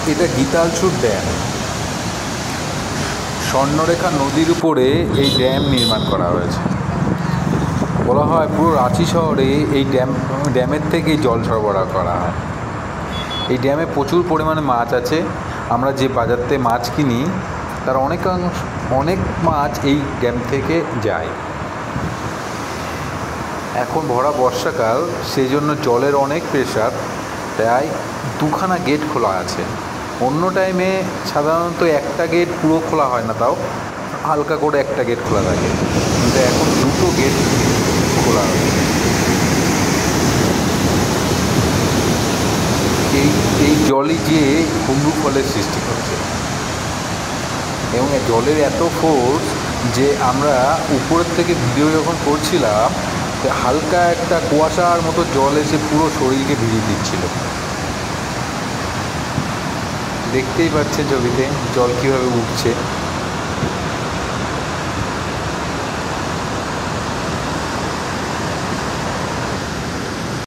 এটা গীতালছুর ড্যাম। স্বর্ণরেখা নদীর উপরে এই ড্যাম নির্মাণ করা হয়েছে। বলা হয় পুরো রাঁচি শহরে এই ড্যামের থেকেই জল সরবরাহ করা হয়। এই ড্যামে প্রচুর পরিমাণে মাছ আছে। আমরা যে বাজারতে মাছ কিনি তার অনেক মাছ এই ড্যাম থেকে যায়। এখন ভরা বর্ষাকাল, সেই জন্য জলের অনেক প্রেশার, তাই দুখানা গেট খোলা আছে। অন্য টাইমে সাধারণত একটা গেট পুরো খোলা হয় না, তাও হালকা করে একটা গেট খোলা থাকে, কিন্তু এখন দুটো গেট খোলা আছে। এই জলই যে কুম্ভু ফলের সৃষ্টি করছে, এবং এই জলের এত ফোর্স যে আমরা উপরের থেকে ভিডিও যখন করছিলাম, হালকা একটা কুয়াশার মতো জল এসে পুরো শরীরকে ভিজিয়ে দিচ্ছিল। দেখতেই পাচ্ছেন ছবিতে জল কীভাবে উঠছে।